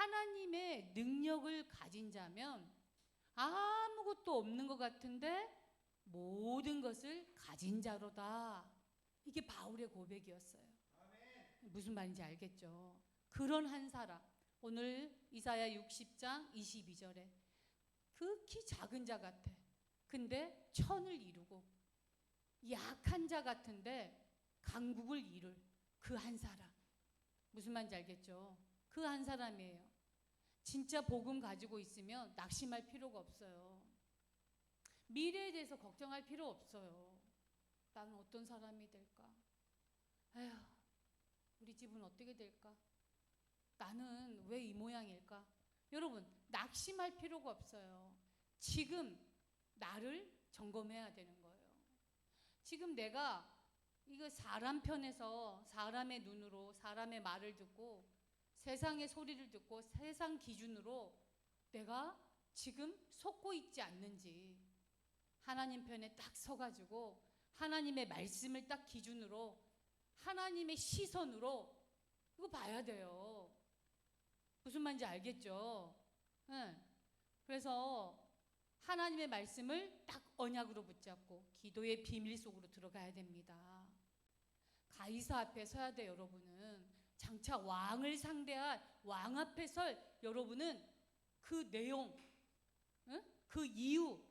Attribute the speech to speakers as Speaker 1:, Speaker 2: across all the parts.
Speaker 1: 하나님의 능력을 가진 자면 아무것도 없는 것 같은데 모든 것을 가진 자로다. 이게 바울의 고백이었어요. 무슨 말인지 알겠죠? 그런 한 사람, 오늘 이사야 60장 22절에 극히 작은 자 같아. 근데 천을 이루고 약한 자 같은데 강국을 이룰 그 한 사람. 무슨 말인지 알겠죠? 그 한 사람이에요. 진짜 복음 가지고 있으면 낙심할 필요가 없어요. 미래에 대해서 걱정할 필요 없어요. 나는 어떤 사람이 될까? 에휴, 우리 집은 어떻게 될까? 나는 왜 이 모양일까? 여러분, 낙심할 필요가 없어요. 지금 나를 점검해야 되는 거예요. 지금 내가 이거 사람 편에서 사람의 눈으로 사람의 말을 듣고 세상의 소리를 듣고 세상 기준으로 내가 지금 속고 있지 않는지 하나님 편에 딱 서가지고 하나님의 말씀을 딱 기준으로 하나님의 시선으로 이거 봐야 돼요. 무슨 말인지 알겠죠? 네. 그래서 하나님의 말씀을 딱 언약으로 붙잡고 기도의 비밀 속으로 들어가야 됩니다. 가이사 앞에 서야 돼. 여러분은 장차 왕을 상대할 왕 앞에 설 여러분은 그 내용, 그 이유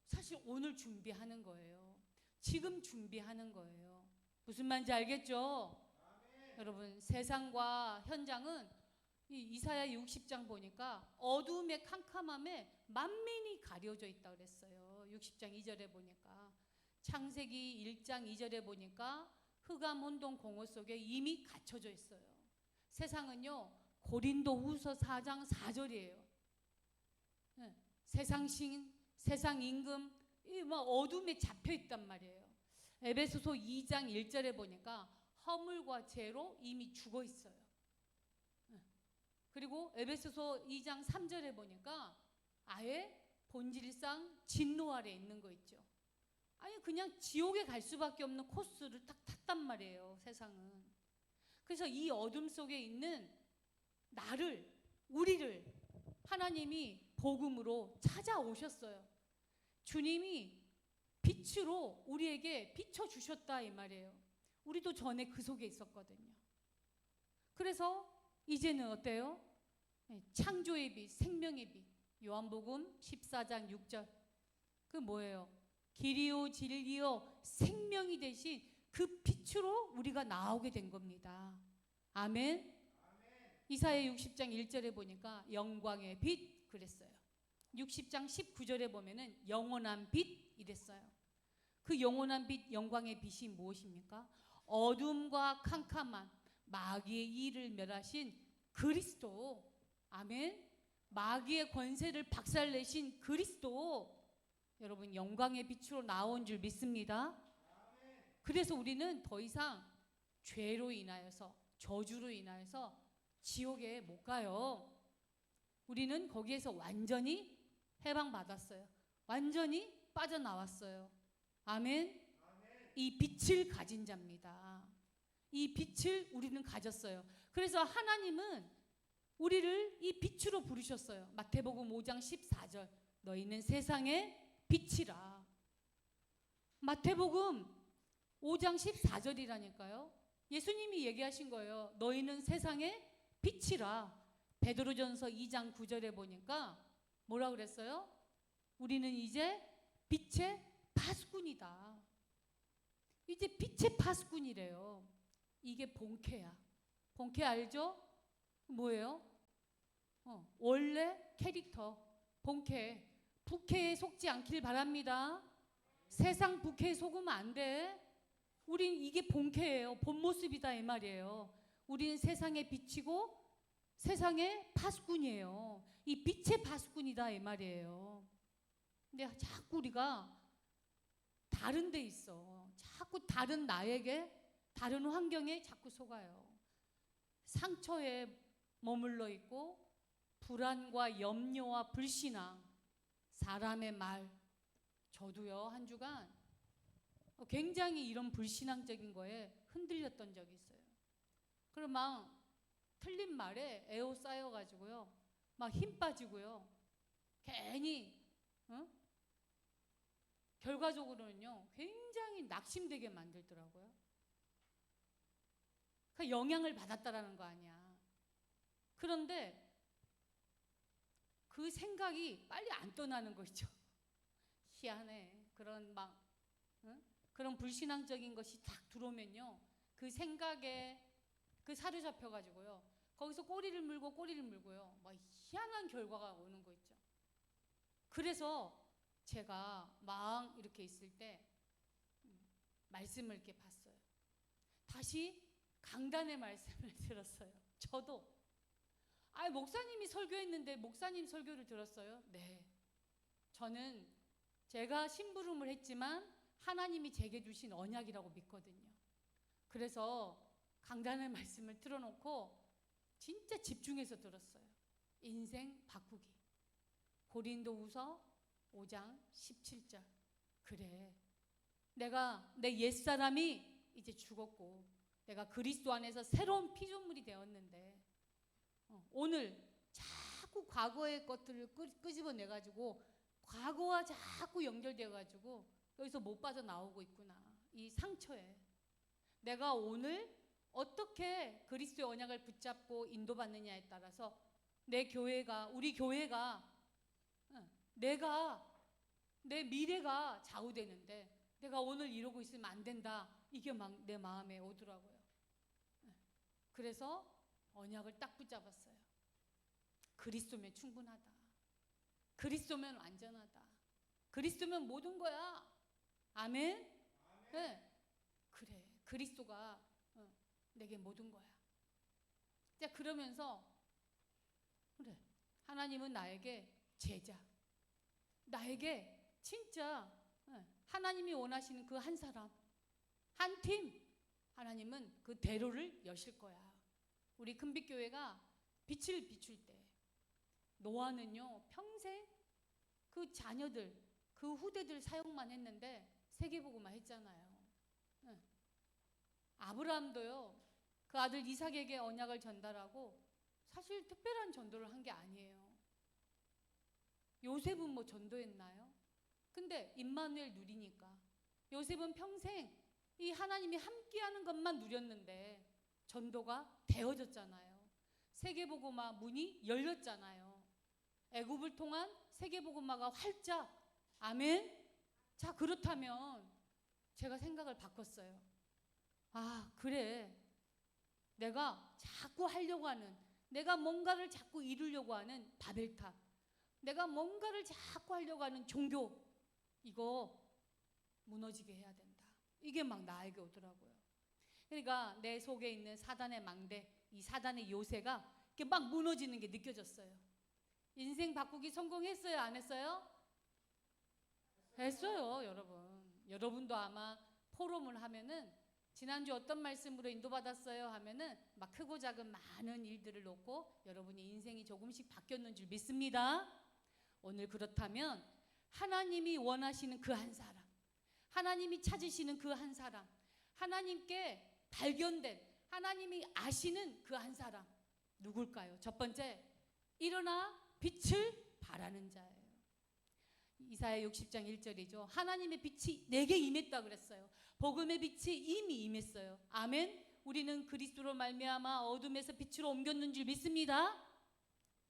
Speaker 1: 사실 오늘 준비하는 거예요. 지금 준비하는 거예요. 무슨 말인지 알겠죠? 아멘. 여러분, 세상과 현장은 이 이사야 60장 보니까 어둠의 캄캄함에 만민이 가려져 있다 그랬어요. 60장 2절에 보니까 창세기 1장 2절에 보니까 흑암 혼돈 공허 속에 이미 갇혀져 있어요. 세상은요, 고린도 후서 4장 4절이에요. 네. 세상 신, 세상 임금, 막 어둠에 잡혀 있단 말이에요. 에베소서 2장 1절에 보니까 허물과 죄로 이미 죽어 있어요. 네. 그리고 에베소서 2장 3절에 보니까 아예 본질상 진노 아래 있는 거 있죠. 아니 그냥 지옥에 갈 수밖에 없는 코스를 딱 탔단 말이에요. 세상은. 그래서 이 어둠 속에 있는 나를, 우리를 하나님이 복음으로 찾아오셨어요. 주님이 빛으로 우리에게 비춰주셨다 이 말이에요. 우리도 전에 그 속에 있었거든요. 그래서 이제는 어때요? 창조의 빛, 생명의 빛. 요한복음 14장 6절. 그 뭐예요? 길이요 진리요 생명이 되신 그 빛으로 우리가 나오게 된 겁니다. 아멘. 이사야 60장 1절에 보니까 영광의 빛 그랬어요. 60장 19절에 보면은 영원한 빛 이랬어요. 그 영원한 빛, 영광의 빛이 무엇입니까? 어둠과 캄캄한 마귀의 일을 멸하신 그리스도. 아멘. 마귀의 권세를 박살내신 그리스도. 여러분 영광의 빛으로 나온 줄 믿습니다. 그래서 우리는 더 이상 죄로 인하여서 저주로 인하여서 지옥에 못 가요. 우리는 거기에서 완전히 해방받았어요. 완전히 빠져나왔어요. 아멘. 이 빛을 가진 자입니다. 이 빛을 우리는 가졌어요. 그래서 하나님은 우리를 이 빛으로 부르셨어요. 마태복음 5장 14절 너희는 세상의 빛이라. 마태복음 5장 14절이라니까요. 예수님이 얘기하신 거예요. 너희는 세상의 빛이라. 베드로전서 2장 9절에 보니까 뭐라 그랬어요? 우리는 이제 빛의 파수꾼이다. 이제 빛의 파수꾼이래요. 이게 본캐야. 본캐 알죠? 뭐예요? 원래 캐릭터 본캐. 부캐에 속지 않길 바랍니다. 세상 부캐에 속으면 안 돼. 우린 이게 본캐예요. 본 모습이다 이 말이에요. 우리는 세상의 빛이고 세상의 파수꾼이에요. 이 빛의 파수꾼이다 이 말이에요. 근데 자꾸 우리가 다른 데 있어. 자꾸 다른 나에게, 다른 환경에 자꾸 속아요. 상처에 머물러 있고 불안과 염려와 불신앙, 사람의 말. 저도요 한 주간 굉장히 이런 불신앙적인 거에 흔들렸던 적이 있어요. 그럼 막 틀린 말에 에워싸여가지고요. 막 힘 빠지고요. 괜히 결과적으로는요. 굉장히 낙심되게 만들더라고요. 그 영향을 받았다라는 거 아니야. 그런데 그 생각이 빨리 안 떠나는 거 있죠. 희한해. 그런 막 그런 불신앙적인 것이 딱 들어오면요. 그 생각에 그 사로잡혀가지고요. 거기서 꼬리를 물고요. 막 희한한 결과가 오는 거 있죠. 그래서 제가 막 이렇게 있을 때 말씀을 이렇게 봤어요. 다시 강단의 말씀을 들었어요. 저도 목사님이 설교했는데 목사님 설교를 들었어요. 네. 저는 제가 심부름을 했지만 하나님이 제게 주신 언약이라고 믿거든요. 그래서 강단의 말씀을 틀어놓고 진짜 집중해서 들었어요. 인생 바꾸기. 고린도후서 5장 17절. 그래. 내가 내 옛사람이 이제 죽었고 내가 그리스도 안에서 새로운 피조물이 되었는데 오늘 자꾸 과거의 것들을 끄집어내가지고 과거와 자꾸 연결되어가지고 여기서 못 빠져나오고 있구나. 이 상처에 내가 오늘 어떻게 그리스도의 언약을 붙잡고 인도받느냐에 따라서 내 교회가, 우리 교회가 내 미래가 좌우되는데 내가 오늘 이러고 있으면 안 된다. 이게 막 내 마음에 오더라고요. 그래서 언약을 딱 붙잡았어요. 그리스도면 충분하다. 그리스도면 완전하다. 그리스도면 모든 거야. 아멘? 네. 그래. 그리스도가 내게 모든 거야. 자, 그러면서 그래. 하나님은 나에게 제자. 나에게 진짜 하나님이 원하시는 그 한 사람, 한 팀, 하나님은 그 대로를 여실 거야. 우리 큰빛교회가 빛을 비출 때 노아는요 평생 그 자녀들, 그 후대들 사역만 했는데 세계복음화 했잖아요. 아브라함도요 그 아들 이삭에게 언약을 전달하고 사실 특별한 전도를 한 게 아니에요. 요셉은 뭐 전도했나요? 근데 임마누엘 누리니까 요셉은 평생 이 하나님이 함께하는 것만 누렸는데 전도가 되어졌잖아요. 세계복음화 문이 열렸잖아요. 애굽을 통한 세계복음화가 활짝. 아멘. 자, 그렇다면 제가 생각을 바꿨어요. 그래. 내가 자꾸 하려고 하는, 내가 뭔가를 자꾸 이루려고 하는 바벨탑, 내가 뭔가를 자꾸 하려고 하는 종교, 이거 무너지게 해야 된다. 이게 막 나에게 오더라고요. 그러니까 내 속에 있는 사단의 망대, 이 사단의 요새가 이렇게 막 무너지는 게 느껴졌어요. 인생 바꾸기 성공했어요? 안 했어요? 했어요, 여러분. 여러분도 아마 포럼을 하면은 지난주 어떤 말씀으로 인도받았어요? 하면은 막 크고 작은 많은 일들을 놓고 여러분이 인생이 조금씩 바뀌었는 줄 믿습니다. 오늘 그렇다면 하나님이 원하시는 그 한 사람, 하나님이 찾으시는 그 한 사람, 하나님께 발견된, 하나님이 아시는 그 한 사람 누굴까요? 첫 번째, 일어나 빛을 발하는 자예요. 이사야 60장 1절이죠. 하나님의 빛이 내게 임했다 그랬어요. 복음의 빛이 이미 임했어요. 아멘. 우리는 그리스도로 말미암아 어둠에서 빛으로 옮겼는 줄 믿습니다.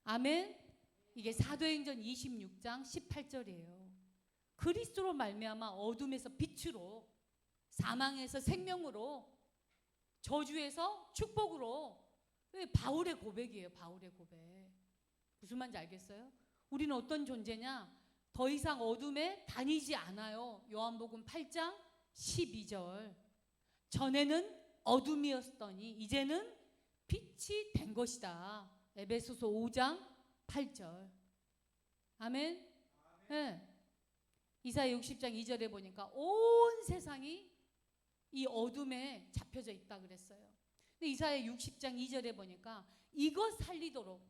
Speaker 1: 아멘. 이게 사도행전 26장 18절이에요. 그리스도로 말미암아 어둠에서 빛으로, 사망에서 생명으로, 저주에서 축복으로. 바울의 고백이에요. 바울의 고백. 무슨 말인지 알겠어요? 우리는 어떤 존재냐? 더 이상 어둠에 다니지 않아요. 요한복음 8장 12절. 전에는 어둠이었더니 이제는 빛이 된 것이다. 에베소서 5장 8절. 아멘. 네. 이사야 60장 2절에 보니까 온 세상이 이 어둠에 잡혀져 있다 그랬어요. 근데 이사야 60장 2절에 보니까 이것 살리도록,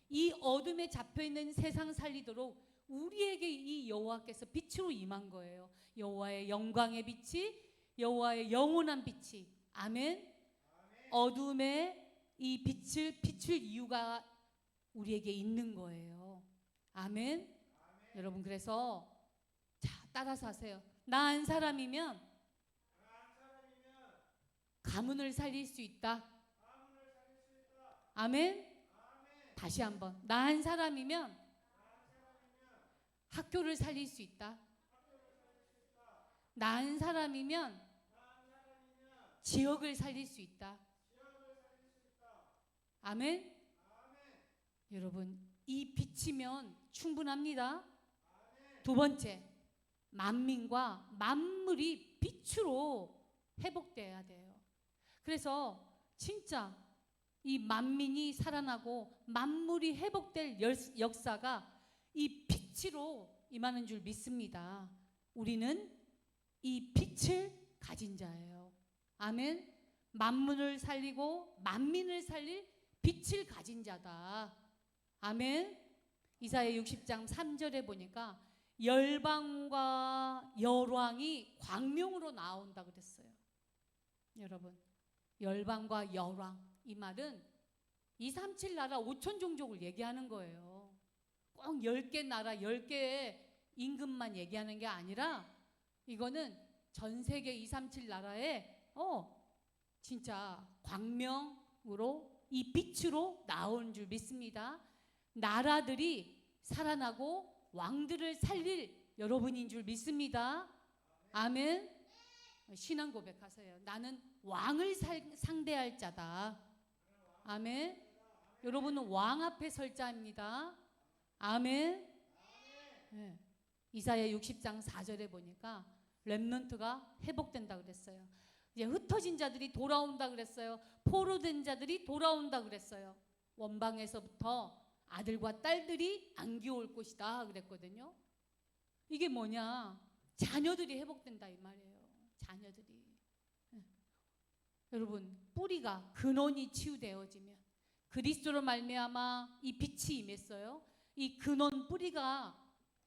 Speaker 1: 이 어둠에 잡혀있는 세상 살리도록 우리에게 이 여호와께서 빛으로 임한 거예요. 여호와의 영광의 빛이, 여호와의 영원한 빛이. 아멘. 어둠에 이 빛을 비출 이유가 우리에게 있는 거예요. 아멘. 여러분, 그래서 자, 따라서 하세요. 나 한 사람이면 가문을 살릴 수 있다. 아멘. 다시 한번. 나 한 사람이면 학교를 살릴 수 있다. 나 한 사람이면 지역을 살릴 수 있다. 아멘. 여러분, 이 빛이면 충분합니다. 두 번째, 만민과 만물이 빛으로 회복돼야 돼요. 그래서 진짜 이 만민이 살아나고 만물이 회복될 역사가 이 빛으로 임하는 줄 믿습니다. 우리는 이 빛을 가진 자예요. 아멘. 만물을 살리고 만민을 살릴 빛을 가진 자다. 아멘. 이사야 60장 3절에 보니까 열방과 열왕이 광명으로 나온다 그랬어요. 여러분, 열방과 열왕, 이 말은 237 나라 5천 종족을 얘기하는 거예요. 꼭 10개 나라 10개의 임금만 얘기하는 게 아니라 이거는 전 세계 237 나라에 진짜 광명으로 이 빛으로 나오는 줄 믿습니다. 나라들이 살아나고 왕들을 살릴 여러분인 줄 믿습니다. 아멘. 신앙 고백하세요. 나는 왕을 상대할 자다. 아멘. 여러분은 왕 앞에 설 자입니다. 아멘. 네. 이사야 60장 4절에 보니까 렘넌트가 회복된다 그랬어요. 이제 흩어진 자들이 돌아온다 그랬어요. 포로된 자들이 돌아온다 그랬어요. 원방에서부터 아들과 딸들이 안겨올 것이다 그랬거든요. 이게 뭐냐? 자녀들이 회복된다 이 말이에요. 자녀들이. 여러분, 뿌리가 근원이 치유되어지면 그리스도로 말미암아 이 빛이 임했어요. 이 근원 뿌리가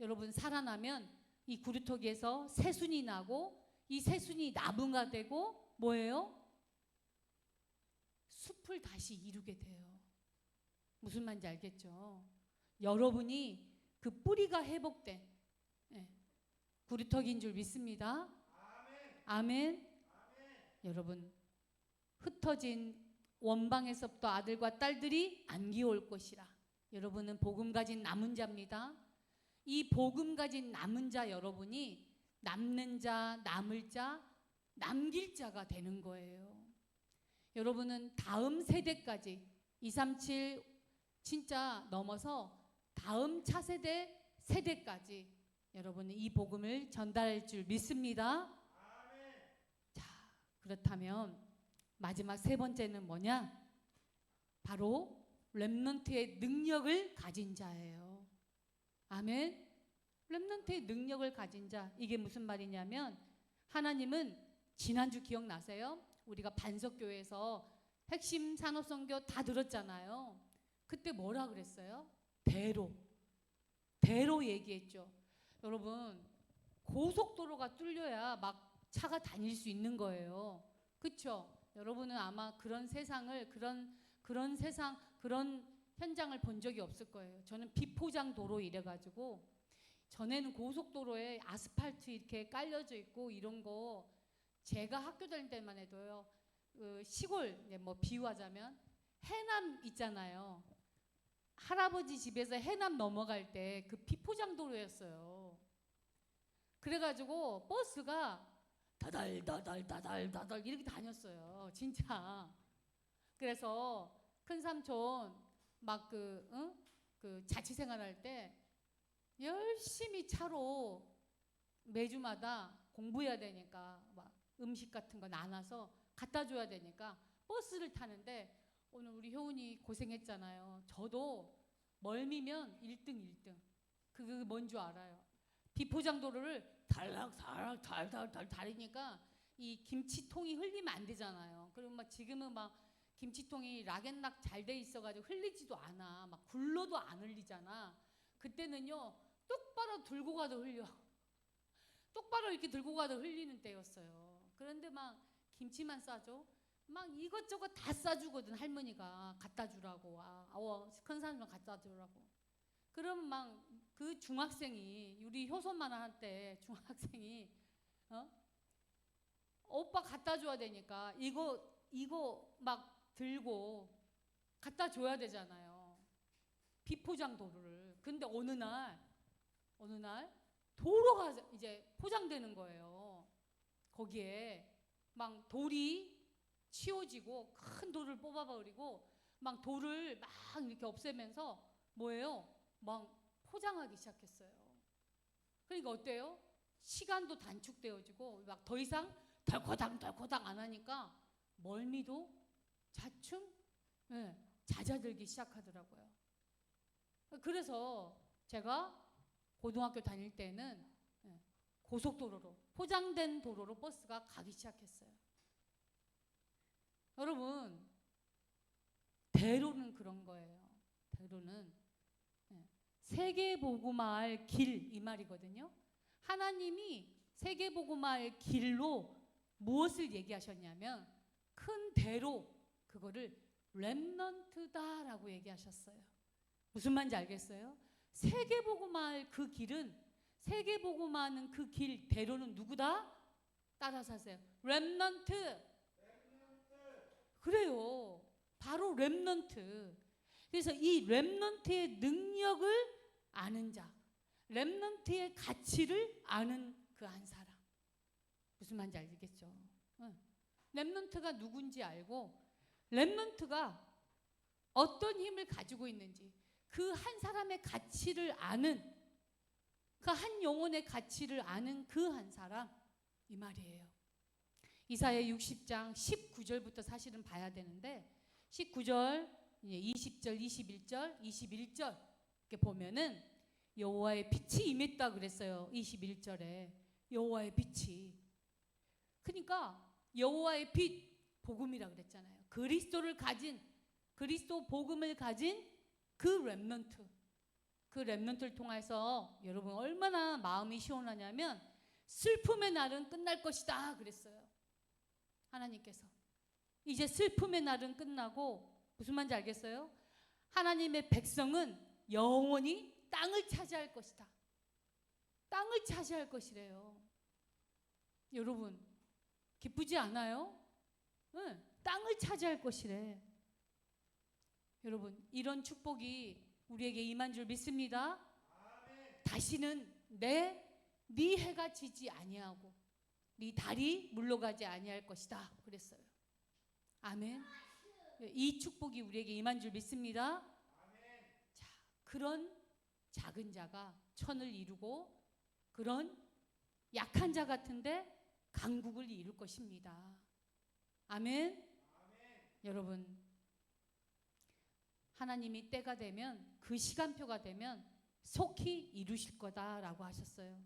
Speaker 1: 여러분 살아나면 이 구루터기에서 새순이 나고 이 새순이 나무가 되고 뭐예요? 숲을 다시 이루게 돼요. 무슨 말인지 알겠죠? 여러분이 그 뿌리가 회복된 구루터기인 줄 믿습니다. 아멘. 여러분, 흩어진 원방에서부터 아들과 딸들이 안기올 것이라. 여러분은 복음 가진 남은 자입니다. 이 복음 가진 남은 자 여러분이 남는 자, 남을 자, 남길 자가 되는 거예요. 여러분은 다음 세대까지 237 진짜 넘어서 다음 차세대까지 여러분은 이 복음을 전달할 줄 믿습니다. 자, 그렇다면 마지막 세 번째는 뭐냐? 바로 렘넌트의 능력을 가진 자예요. 아멘. 렘넌트의 능력을 가진 자. 이게 무슨 말이냐면 하나님은 지난주 기억나세요? 우리가 반석교회에서 핵심 산업선교 다 들었잖아요. 그때 뭐라 그랬어요? 대로 얘기했죠. 여러분, 고속도로가 뚫려야 막 차가 다닐 수 있는 거예요. 그렇죠? 여러분은 아마 그런 세상을 그런 세상 그런 현장을 본 적이 없을 거예요. 저는 비포장 도로 이래가지고 전에는 고속도로에 아스팔트 이렇게 깔려져 있고 이런 거 제가 학교 다닐 때만 해도요. 시골 뭐 비유하자면 해남 있잖아요. 할아버지 집에서 해남 넘어갈 때 그 비포장 도로였어요. 그래가지고 버스가 다달 이렇게 다녔어요. 진짜. 그래서 큰 삼촌 막 그 자취생활할 때 열심히 차로 매주마다 공부해야 되니까 막 음식 같은 거 나눠서 갖다 줘야 되니까 버스를 타는데 오늘 우리 효은이 고생했잖아요. 저도 멀미면 1등. 그게 뭔 줄 알아요? 비포장 도로를 달달 다리니까 이 김치통이 흘리면 안 되잖아요. 그리고 막 지금은 막 김치통이 락앤락 잘 돼 있어가지고 흘리지도 않아. 막 굴러도 안 흘리잖아. 그때는요 똑바로 들고 가도 흘려. 똑바로 이렇게 들고 가도 흘리는 때였어요. 그런데 막 김치만 싸죠. 막 이것저것 다 싸주거든. 할머니가 갖다 주라고. 큰 사람은 갖다 주라고. 그럼 막 그 중학생이, 우리 효소만 할 때 중학생이 오빠 갖다 줘야 되니까 이거 막 들고 갖다 줘야 되잖아요. 비포장 도로를. 근데 어느 날 도로가 이제 포장되는 거예요. 거기에 막 돌이 치워지고 큰 돌을 뽑아버리고 막 돌을 막 이렇게 없애면서 뭐예요? 막 포장하기 시작했어요. 그러니까 어때요? 시간도 단축되어지고 막 더 이상 덜커당 안 하니까 멀미도 자충 잦아들기 시작하더라고요. 그래서 제가 고등학교 다닐 때는 고속도로로, 포장된 도로로 버스가 가기 시작했어요. 여러분, 대로는 그런 거예요. 대로는 세계복음화할 길, 이 말이거든요. 하나님이 세계복음화할 길로 무엇을 얘기하셨냐면 큰 대로, 그거를 렘넌트다라고 얘기하셨어요. 무슨 말인지 알겠어요? 세계복음화할 그 길은, 세계복음화하는 그 길, 대로는 누구다? 따라서 하세요. 렘넌트. 그래요. 바로 렘넌트. 그래서 이 렘넌트의 능력을 아는 자, 렘넌트의 가치를 아는 그 한 사람. 무슨 말인지 알겠죠? 렘넌트가 누군지 알고, 렘넌트가 어떤 힘을 가지고 있는지, 그 한 사람의 가치를 아는, 그 한 영혼의 가치를 아는 그 한 사람, 이 말이에요. 이사야 60장 19절부터 사실은 봐야 되는데, 19절, 20절, 21절, 21절 이렇게 보면은 여호와의 빛이 임했다 그랬어요. 21절에 여호와의 빛이. 그러니까 여호와의 빛, 복음이라 그랬잖아요. 그리스도를 가진, 그리스도 복음을 가진 그 렘넌트, 그 렘넌트를 통해서 여러분 얼마나 마음이 시원하냐면 슬픔의 날은 끝날 것이다 그랬어요. 하나님께서 이제 슬픔의 날은 끝나고, 무슨 말인지 알겠어요? 하나님의 백성은 영원히 땅을 차지할 것이다. 땅을 차지할 것이래요. 여러분 기쁘지 않아요? 응, 땅을 차지할 것이래. 여러분 이런 축복이 우리에게 임한 줄 믿습니다. 아멘. 다시는 네 해가 지지 아니하고 네 달이 물러가지 아니할 것이다 그랬어요. 아멘. 이 축복이 우리에게 임한 줄 믿습니다. 아멘. 자, 그런 작은 자가 천을 이루고 그런 약한 자 같은데 강국을 이룰 것입니다. 아멘. 아멘. 여러분 하나님이 때가 되면, 그 시간표가 되면 속히 이루실 거다라고 하셨어요.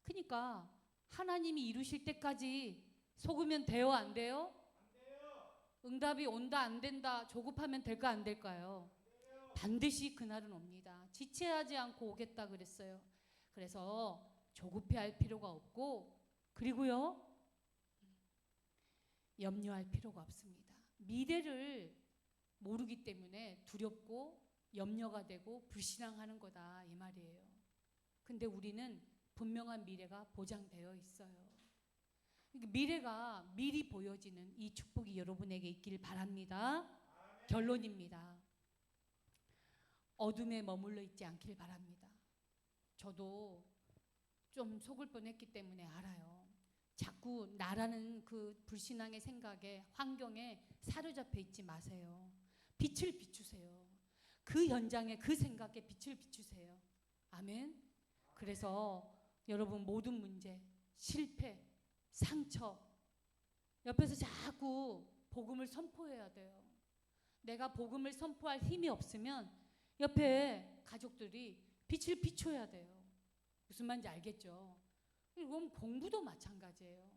Speaker 1: 그러니까 하나님이 이루실 때까지 속으면 돼요, 안 돼요? 안 돼요. 응답이 온다, 안 된다, 조급하면 될까, 안 될까요? 반드시 그날은 옵니다. 지체하지 않고 오겠다 그랬어요. 그래서 조급해할 필요가 없고, 그리고요 염려할 필요가 없습니다. 미래를 모르기 때문에 두렵고 염려가 되고 불신앙하는 거다 이 말이에요. 근데 우리는 분명한 미래가 보장되어 있어요. 미래가 미리 보여지는 이 축복이 여러분에게 있길 바랍니다. 아멘. 결론입니다. 어둠에 머물러 있지 않길 바랍니다. 저도 좀 속을 뻔했기 때문에 알아요. 자꾸 나라는 그 불신앙의 생각에, 환경에 사로잡혀 있지 마세요. 빛을 비추세요. 그 현장에, 그 생각에 빛을 비추세요. 아멘. 그래서 여러분 모든 문제, 실패, 상처, 옆에서 자꾸 복음을 선포해야 돼요. 내가 복음을 선포할 힘이 없으면 옆에 가족들이 빛을 비춰야 돼요. 무슨 말인지 알겠죠? 그럼 공부도 마찬가지예요.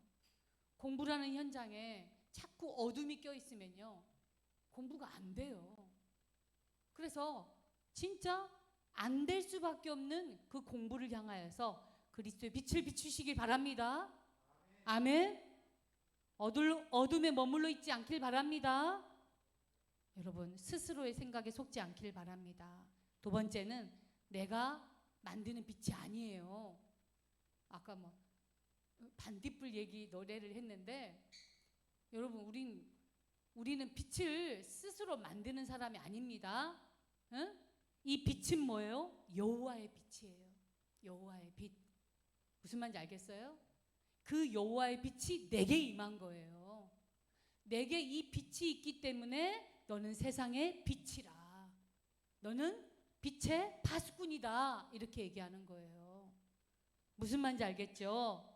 Speaker 1: 공부라는 현장에 자꾸 어둠이 껴있으면요 공부가 안 돼요. 그래서 진짜 안 될 수밖에 없는 그 공부를 향하여서 그리스도의 빛을 비추시기 바랍니다. 아멘. 어둠에 머물러 있지 않길 바랍니다. 여러분, 스스로의 생각에 속지 않길 바랍니다. 두 번째는 내가 만드는 빛이 아니에요. 아까 뭐 반딧불 얘기 노래를 했는데, 여러분, 우리는 빛을 스스로 만드는 사람이 아닙니다. 응? 이 빛은 뭐예요? 여호와의 빛이에요. 여호와의 빛. 무슨 말인지 알겠어요? 그 여호와의 빛이 내게 임한 거예요. 내게 이 빛이 있기 때문에 너는 세상의 빛이라. 너는 빛의 파수꾼이다. 이렇게 얘기하는 거예요. 무슨 말인지 알겠죠?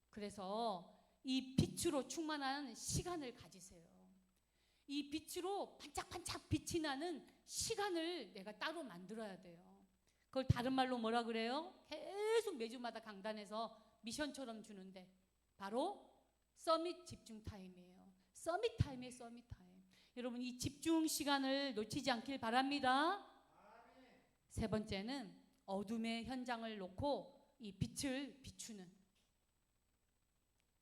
Speaker 1: 그래서 이 빛으로 충만한 시간을 가지세요. 이 빛으로 반짝반짝 빛이 나는 시간을 내가 따로 만들어야 돼요. 그걸 다른 말로 뭐라 그래요? 계속 매주마다 강단에서 미션처럼 주는데 바로 서밋 집중 타임이에요. 서밋 타임이에요. 서밋 타임. 여러분, 이 집중 시간을 놓치지 않길 바랍니다. 세 번째는 어둠의 현장을 놓고 이 빛을 비추는,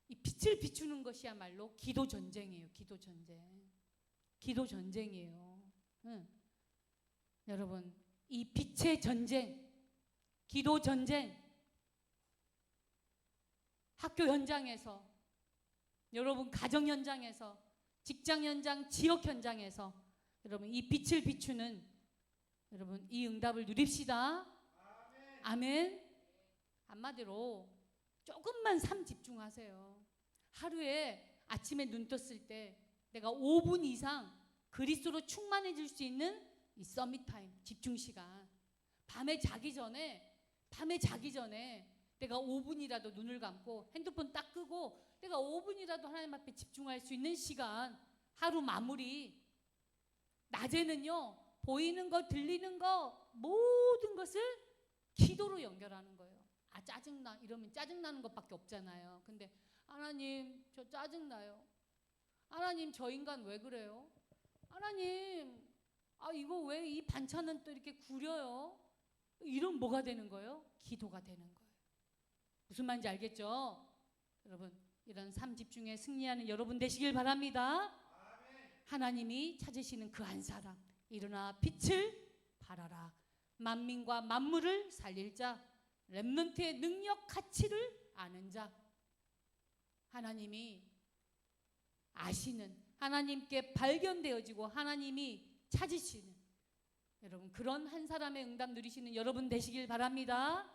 Speaker 1: 이 빛을 비추는 것이야말로 기도 전쟁이에요. 기도 전쟁. 기도 전쟁이에요. 응. 여러분, 이 빛의 전쟁, 기도 전쟁, 학교 현장에서, 여러분 가정 현장에서, 직장 현장, 지역 현장에서 여러분 이 빛을 비추는 여러분 이 응답을 누립시다. 아멘. 아멘. 한마디로 조금만 삶 집중하세요. 하루에 아침에 눈 떴을 때 내가 5분 이상 그리스도로 충만해질 수 있는 이 서밋 타임, 집중 시간. 밤에 자기 전에 내가 5분이라도 눈을 감고 핸드폰 딱 끄고 내가 5분이라도 하나님 앞에 집중할 수 있는 시간. 하루 마무리. 낮에는요, 보이는 거, 들리는 거, 모든 것을 기도로 연결하는 거예요. 아, 짜증나. 이러면 짜증나는 것밖에 없잖아요. 근데 하나님, 저 짜증나요. 하나님, 저 인간 왜 그래요? 하나님, 아, 이거 왜 이 반찬은 또 이렇게 구려요? 이런 뭐가 되는 거예요? 기도가 되는 거예요. 무슨 말인지 알겠죠? 여러분, 이런 삶 집중에 승리하는 여러분 되시길 바랍니다. 아멘. 하나님이 찾으시는 그 한 사람, 일어나 빛을 발하라. 만민과 만물을 살릴 자, 렘넌트의 능력 가치를 아는 자. 하나님이 아시는, 하나님께 발견되어지고 하나님이 찾으시는 여러분, 그런 한 사람의 응답 누리시는 여러분 되시길 바랍니다.